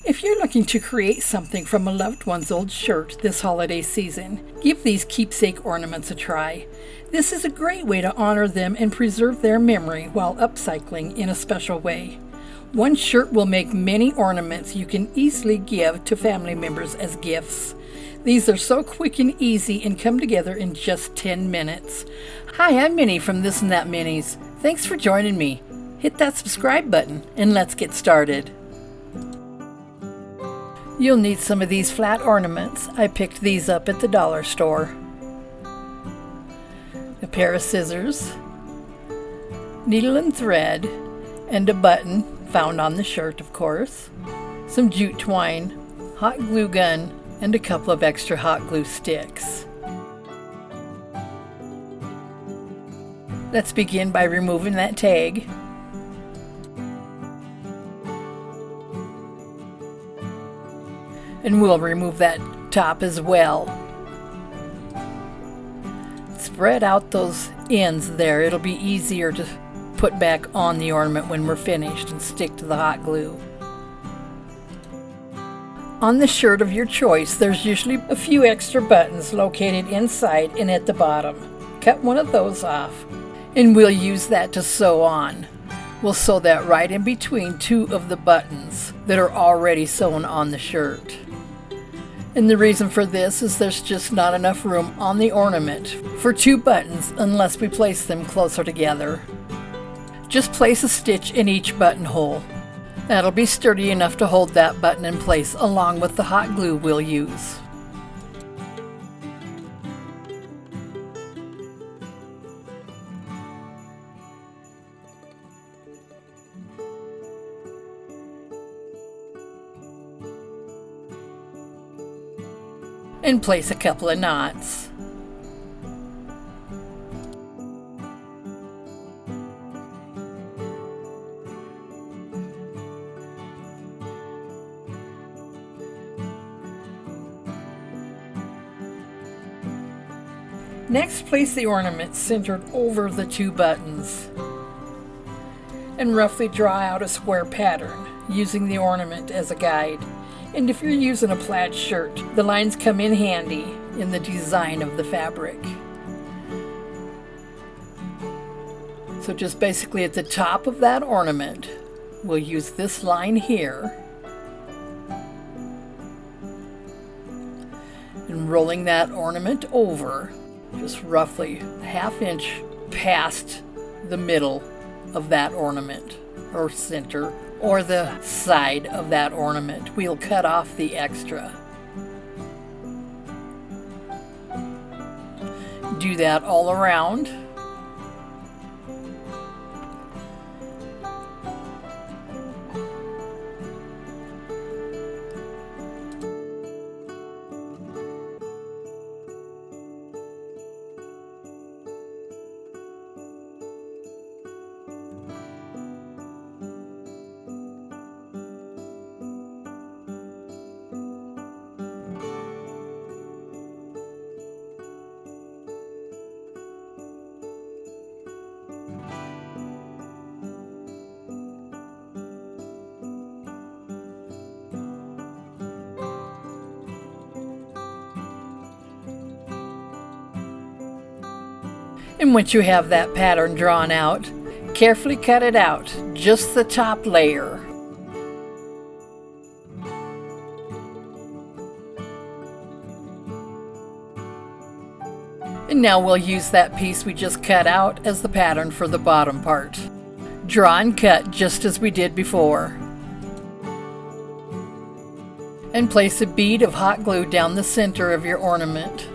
If you're looking to create something from a loved one's old shirt this holiday season, give these keepsake ornaments a try. This is a great way to honor them and preserve their memory while upcycling in a special way. One shirt will make many ornaments you can easily give to family members as gifts. These are so quick and easy and come together in just 10 minutes. Hi, I'm Minnie from This and That Minis. Thanks for joining me. Hit that subscribe button and let's get started. You'll need some of these flat ornaments. I picked these up at the dollar store. A pair of scissors, needle and thread, and a button found on the shirt, of course, some jute twine, hot glue gun, and a couple of extra hot glue sticks. Let's begin by removing that tag. And we'll remove that top as well. Spread out those ends there. It'll be easier to put back on the ornament when we're finished and stick to the hot glue. On the shirt of your choice, there's usually a few extra buttons located inside and at the bottom. Cut one of those off, and we'll use that to sew on. We'll sew that right in between two of the buttons that are already sewn on the shirt. And the reason for this is there's just not enough room on the ornament for two buttons unless we place them closer together. Just place a stitch in each buttonhole. That'll be sturdy enough to hold that button in place along with the hot glue we'll use. And place a couple of knots. Next, place the ornament centered over the two buttons and roughly draw out a square pattern using the ornament as a guide. And if you're using a plaid shirt, the lines come in handy in the design of the fabric. So just basically at the top of that ornament, we'll use this line here. And rolling that ornament over, just roughly a ½ inch past the middle of that ornament, or center, or the side of that ornament. We'll cut off the extra. Do that all around. And once you have that pattern drawn out, carefully cut it out, just the top layer. And now we'll use that piece we just cut out as the pattern for the bottom part. Draw and cut just as we did before. And place a bead of hot glue down the center of your ornament.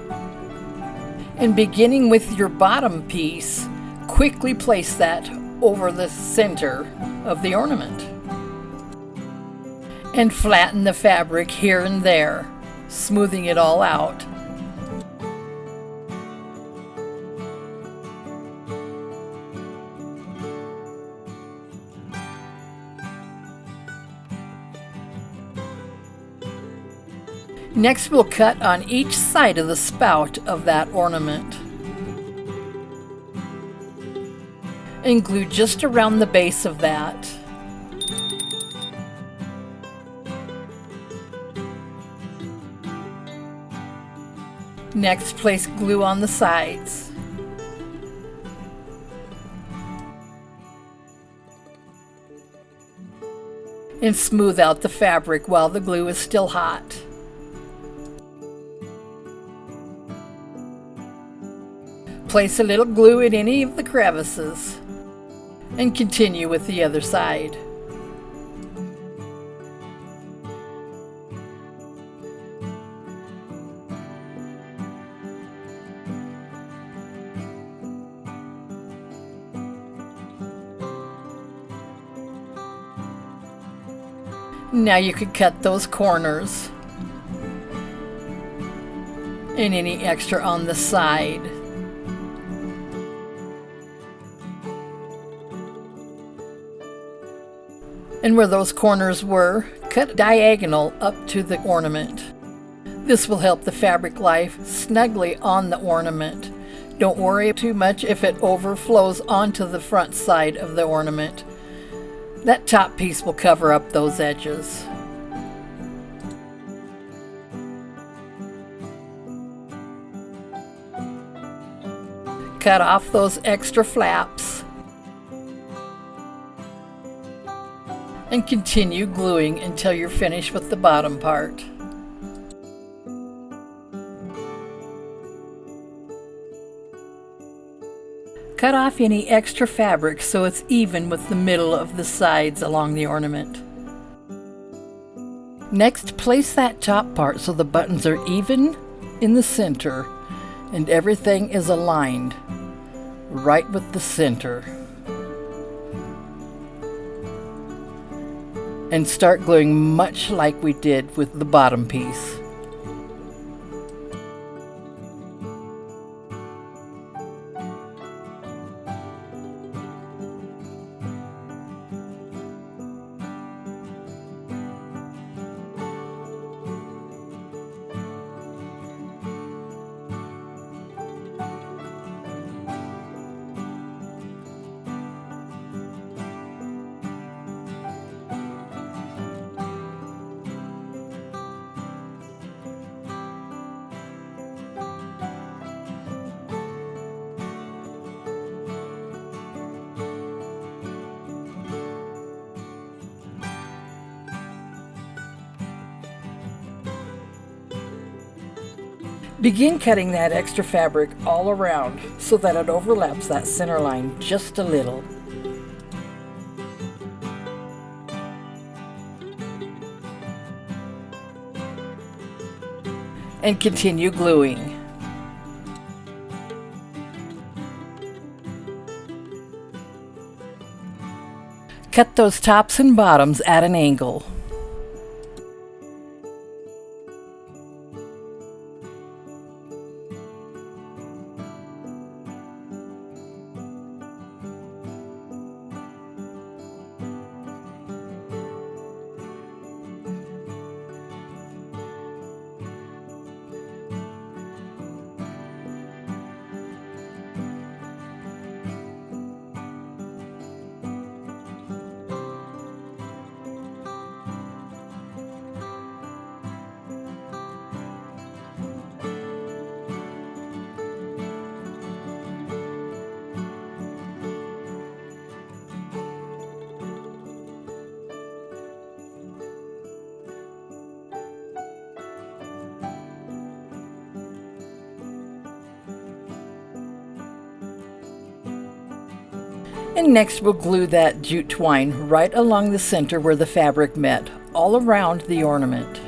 And beginning with your bottom piece, quickly place that over the center of the ornament. And flatten the fabric here and there, smoothing it all out. Next, we'll cut on each side of the spout of that ornament and glue just around the base of that. Next, place glue on the sides. And smooth out the fabric while the glue is still hot. Place a little glue in any of the crevices and continue with the other side. Now you could cut those corners and any extra on the side. And where those corners were, cut diagonal up to the ornament. This will help the fabric lie snugly on the ornament. Don't worry too much if it overflows onto the front side of the ornament. That top piece will cover up those edges. Cut off those extra flaps and continue gluing until you're finished with the bottom part. Cut off any extra fabric so it's even with the middle of the sides along the ornament. Next, place that top part so the buttons are even in the center and everything is aligned right with the center. And start gluing much like we did with the bottom piece. Begin cutting that extra fabric all around so that it overlaps that center line just a little. And continue gluing. Cut those tops and bottoms at an angle. And next we'll glue that jute twine right along the center where the fabric met, all around the ornament.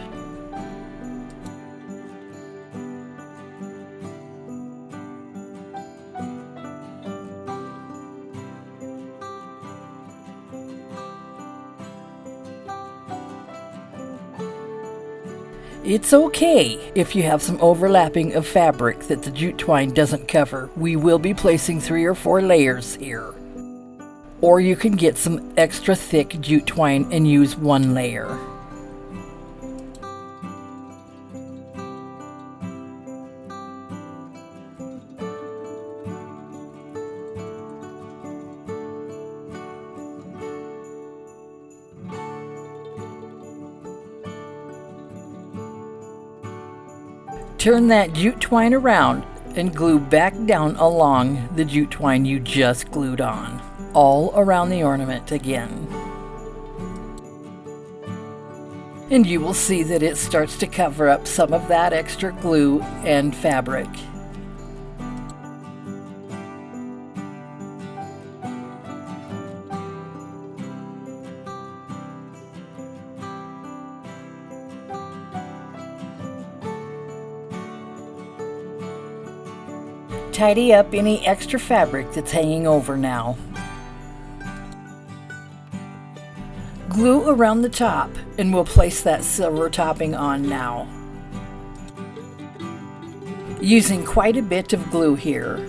It's okay if you have some overlapping of fabric that the jute twine doesn't cover. We will be placing 3 or 4 layers here. Or you can get some extra thick jute twine and use 1 layer. Turn that jute twine around and glue back down along the jute twine you just glued on, all around the ornament again. And you will see that it starts to cover up some of that extra glue and fabric. Tidy up any extra fabric that's hanging over now. Glue around the top, and we'll place that silver topping on now. Using quite a bit of glue here.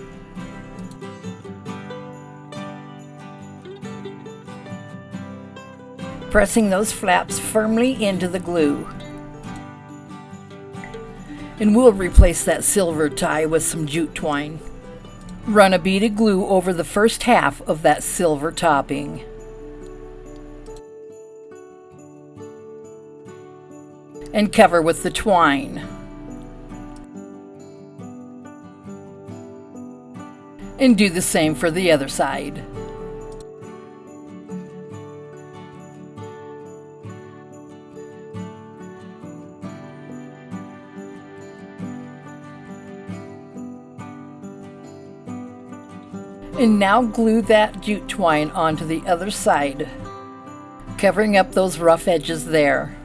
Pressing those flaps firmly into the glue. And we'll replace that silver tie with some jute twine. Run a bead of glue over the first half of that silver topping. And cover with the twine. And do the same for the other side. And now glue that jute twine onto the other side, covering up those rough edges there.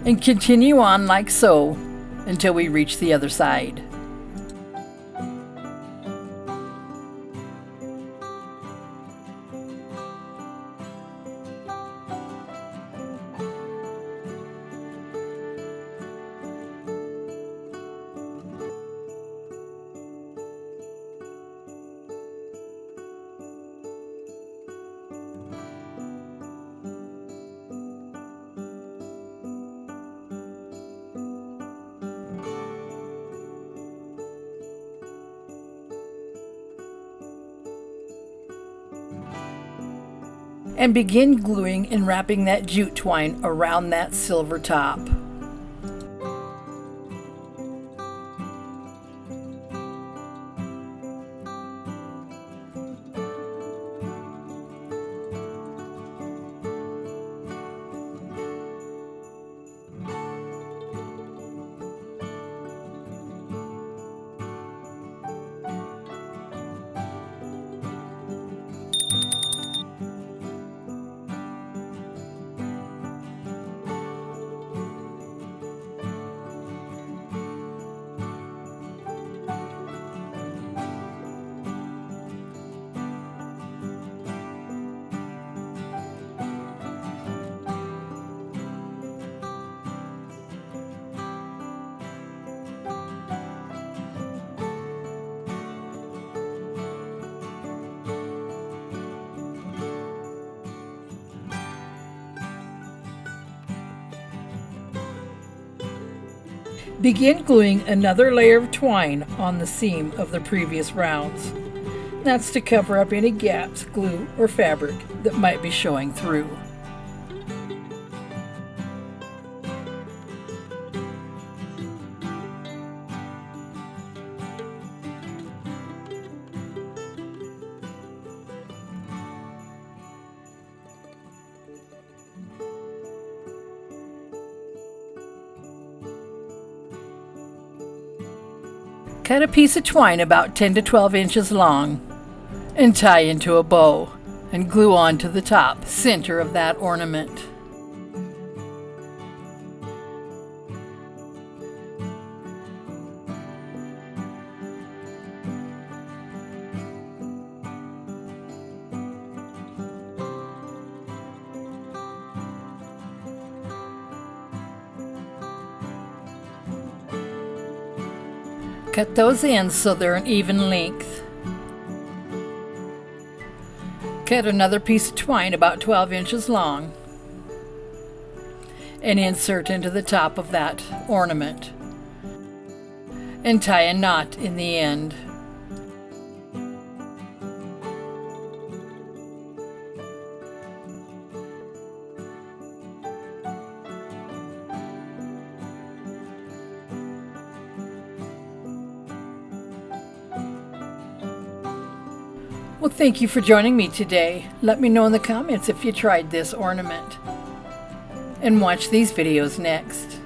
And continue on like so until we reach the other side. And begin gluing and wrapping that jute twine around that silver top. Begin gluing another layer of twine on the seam of the previous rounds. That's to cover up any gaps, glue, or fabric that might be showing through. Cut a piece of twine about 10 to 12 inches long and tie into a bow and glue onto the top center of that ornament. Cut those ends so they're an even length. Cut another piece of twine about 12 inches long and insert into the top of that ornament and tie a knot in the end. Well, thank you for joining me today. Let me know in the comments if you tried this ornament. And watch these videos next.